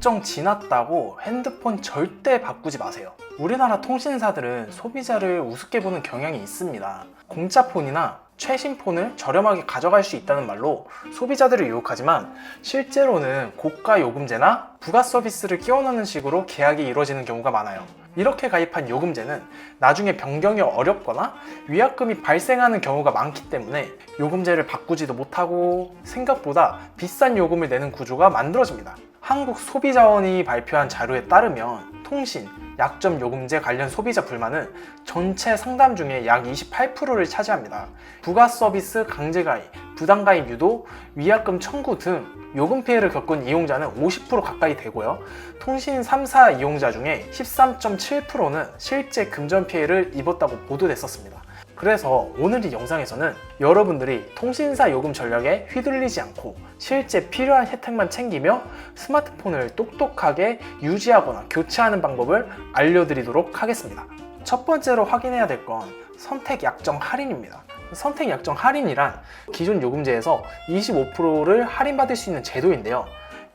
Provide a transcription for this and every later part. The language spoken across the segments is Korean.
약정 지났다고 핸드폰 절대 바꾸지 마세요. 우리나라 통신사들은 소비자를 우습게 보는 경향이 있습니다. 공짜 폰이나 최신 폰을 저렴하게 가져갈 수 있다는 말로 소비자들을 유혹하지만 실제로는 고가 요금제나 부가 서비스를 끼워 넣는 식으로 계약이 이루어지는 경우가 많아요. 이렇게 가입한 요금제는 나중에 변경이 어렵거나 위약금이 발생하는 경우가 많기 때문에 요금제를 바꾸지도 못하고 생각보다 비싼 요금을 내는 구조가 만들어집니다. 한국소비자원이 발표한 자료에 따르면 통신, 약점 요금제 관련 소비자 불만은 전체 상담 중에 약 28%를 차지합니다. 부가 서비스 강제 가입, 부당 가입 유도, 위약금 청구 등 요금 피해를 겪은 이용자는 50% 가까이 되고요. 통신 3사 이용자 중에 13.7%는 실제 금전 피해를 입었다고 보도됐었습니다. 그래서 오늘 이 영상에서는 여러분들이 통신사 요금 전략에 휘둘리지 않고 실제 필요한 혜택만 챙기며 스마트폰을 똑똑하게 유지하거나 교체하는 방법을 알려드리도록 하겠습니다. 첫 번째로 확인해야 될 건 선택 약정 할인입니다. 선택 약정 할인이란 기존 요금제에서 25%를 할인받을 수 있는 제도인데요.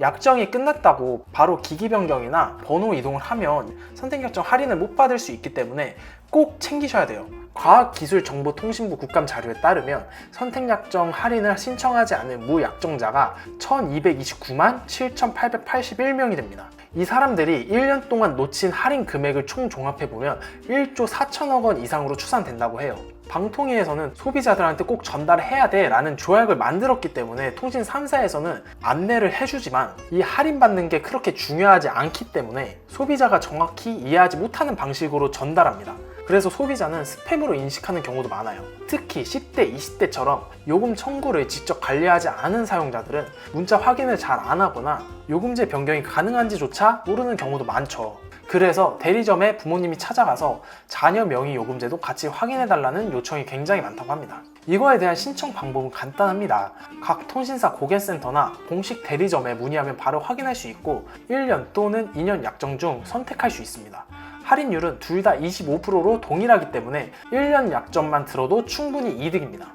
약정이 끝났다고 바로 기기 변경이나 번호 이동을 하면 선택 약정 할인을 못 받을 수 있기 때문에 꼭 챙기셔야 돼요. 과학기술정보통신부 국감 자료에 따르면 선택 약정 할인을 신청하지 않은 무약정자가 1229만 7881명이 됩니다. 이 사람들이 1년 동안 놓친 할인 금액을 총 종합해보면 1조 4천억 원 이상으로 추산된다고 해요. 방통위에서는 소비자들한테 꼭 전달해야 돼 라는 조약을 만들었기 때문에 통신 3사에서는 안내를 해주지만 이 할인받는 게 그렇게 중요하지 않기 때문에 소비자가 정확히 이해하지 못하는 방식으로 전달합니다. 그래서 소비자는 스팸으로 인식하는 경우도 많아요. 특히 10대, 20대처럼 요금 청구를 직접 관리하지 않은 사용자들은 문자 확인을 잘 안 하거나 요금제 변경이 가능한지조차 모르는 경우도 많죠. 그래서 대리점에 부모님이 찾아가서 자녀 명의 요금제도 같이 확인해달라는 요청이 굉장히 많다고 합니다. 이거에 대한 신청 방법은 간단합니다. 각 통신사 고객센터나 공식 대리점에 문의하면 바로 확인할 수 있고 1년 또는 2년 약정 중 선택할 수 있습니다. 할인율은 둘 다 25%로 동일하기 때문에 1년 약정만 들어도 충분히 이득입니다.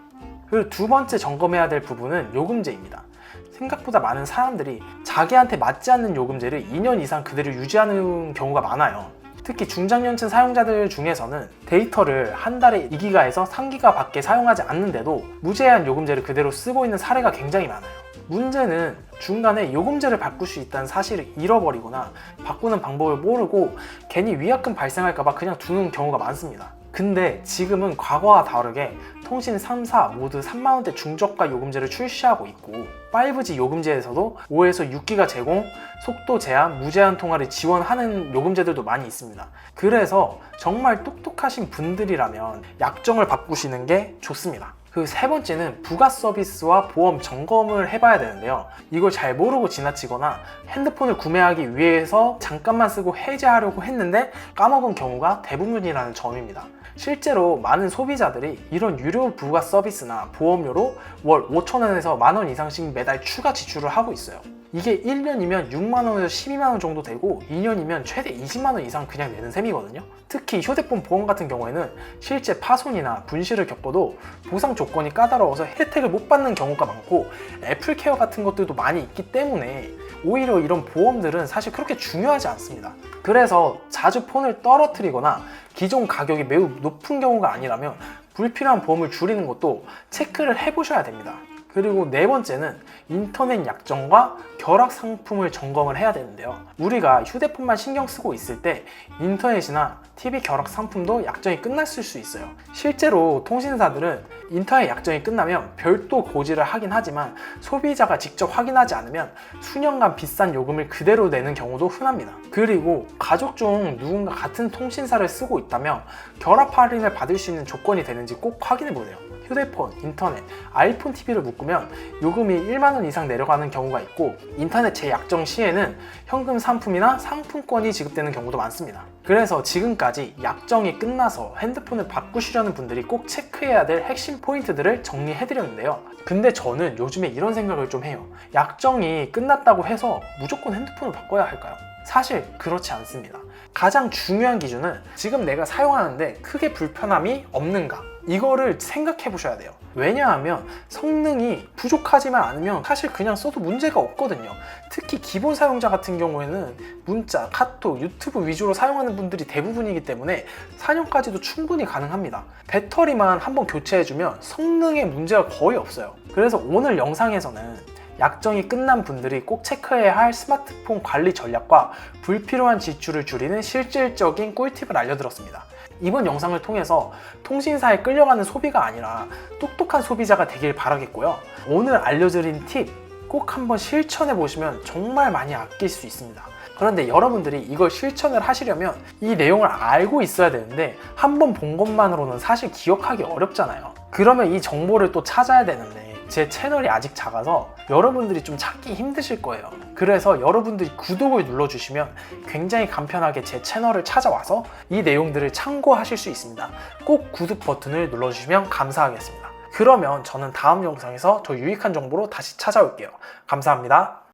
그리고 두 번째 점검해야 될 부분은 요금제입니다. 생각보다 많은 사람들이 자기한테 맞지 않는 요금제를 2년 이상 그대로 유지하는 경우가 많아요. 특히 중장년층 사용자들 중에서는 데이터를 한 달에 2기가에서 3기가 밖에 사용하지 않는데도 무제한 요금제를 그대로 쓰고 있는 사례가 굉장히 많아요. 문제는 중간에 요금제를 바꿀 수 있다는 사실을 잃어버리거나 바꾸는 방법을 모르고 괜히 위약금 발생할까봐 그냥 두는 경우가 많습니다. 근데 지금은 과거와 다르게 통신 3사 모두 3만원대 중저가 요금제를 출시하고 있고 5G 요금제에서도 5에서 6기가 제공, 속도 제한, 무제한 통화를 지원하는 요금제들도 많이 있습니다. 그래서 정말 똑똑하신 분들이라면 약정을 바꾸시는 게 좋습니다. 그 세 번째는 부가 서비스와 보험 점검을 해봐야 되는데요. 이걸 잘 모르고 지나치거나 핸드폰을 구매하기 위해서 잠깐만 쓰고 해지하려고 했는데 까먹은 경우가 대부분이라는 점입니다. 실제로 많은 소비자들이 이런 유료 부가 서비스나 보험료로 월 5,000원에서 만원 이상씩 매달 추가 지출을 하고 있어요. 이게 1년이면 6만원에서 12만원 정도 되고 2년이면 최대 20만원 이상 그냥 내는 셈이거든요. 특히 휴대폰 보험 같은 경우에는 실제 파손이나 분실을 겪어도 보상 조건이 까다로워서 혜택을 못 받는 경우가 많고 애플케어 같은 것들도 많이 있기 때문에 오히려 이런 보험들은 사실 그렇게 중요하지 않습니다. 그래서 자주 폰을 떨어뜨리거나 기존 가격이 매우 높은 경우가 아니라면 불필요한 보험을 줄이는 것도 체크를 해보셔야 됩니다. 그리고 네 번째는 인터넷 약정과 결합 상품을 점검을 해야 되는데요. 우리가 휴대폰만 신경 쓰고 있을 때 인터넷이나 TV 결합 상품도 약정이 끝났을 수 있어요. 실제로 통신사들은 인터넷 약정이 끝나면 별도 고지를 하긴 하지만 소비자가 직접 확인하지 않으면 수년간 비싼 요금을 그대로 내는 경우도 흔합니다. 그리고 가족 중 누군가 같은 통신사를 쓰고 있다면 결합 할인을 받을 수 있는 조건이 되는지 꼭 확인해 보세요. 휴대폰, 인터넷, 아이폰 TV를 묶으면 요금이 1만원 이상 내려가는 경우가 있고 인터넷 재약정 시에는 현금 상품이나 상품권이 지급되는 경우도 많습니다. 그래서 지금까지 약정이 끝나서 핸드폰을 바꾸시려는 분들이 꼭 체크해야 될 핵심 포인트들을 정리해드렸는데요. 근데 저는 요즘에 이런 생각을 좀 해요. 약정이 끝났다고 해서 무조건 핸드폰을 바꿔야 할까요? 사실 그렇지 않습니다. 가장 중요한 기준은 지금 내가 사용하는데 크게 불편함이 없는가, 이거를 생각해 보셔야 돼요. 왜냐하면 성능이 부족하지만 않으면 사실 그냥 써도 문제가 없거든요. 특히 기본 사용자 같은 경우에는 문자, 카톡, 유튜브 위주로 사용하는 분들이 대부분이기 때문에 4년까지도 충분히 가능합니다. 배터리만 한번 교체해주면 성능에 문제가 거의 없어요. 그래서 오늘 영상에서는 약정이 끝난 분들이 꼭 체크해야 할 스마트폰 관리 전략과 불필요한 지출을 줄이는 실질적인 꿀팁을 알려드렸습니다. 이번 영상을 통해서 통신사에 끌려가는 소비가 아니라 똑똑한 소비자가 되길 바라겠고요. 오늘 알려드린 팁 꼭 한번 실천해 보시면 정말 많이 아낄 수 있습니다. 그런데 여러분들이 이걸 실천을 하시려면 이 내용을 알고 있어야 되는데 한번 본 것만으로는 사실 기억하기 어렵잖아요. 그러면 이 정보를 또 찾아야 되는데 제 채널이 아직 작아서 여러분들이 좀 찾기 힘드실 거예요. 그래서 여러분들이 구독을 눌러주시면 굉장히 간편하게 제 채널을 찾아와서 이 내용들을 참고하실 수 있습니다. 꼭 구독 버튼을 눌러주시면 감사하겠습니다. 그러면 저는 다음 영상에서 더 유익한 정보로 다시 찾아올게요. 감사합니다.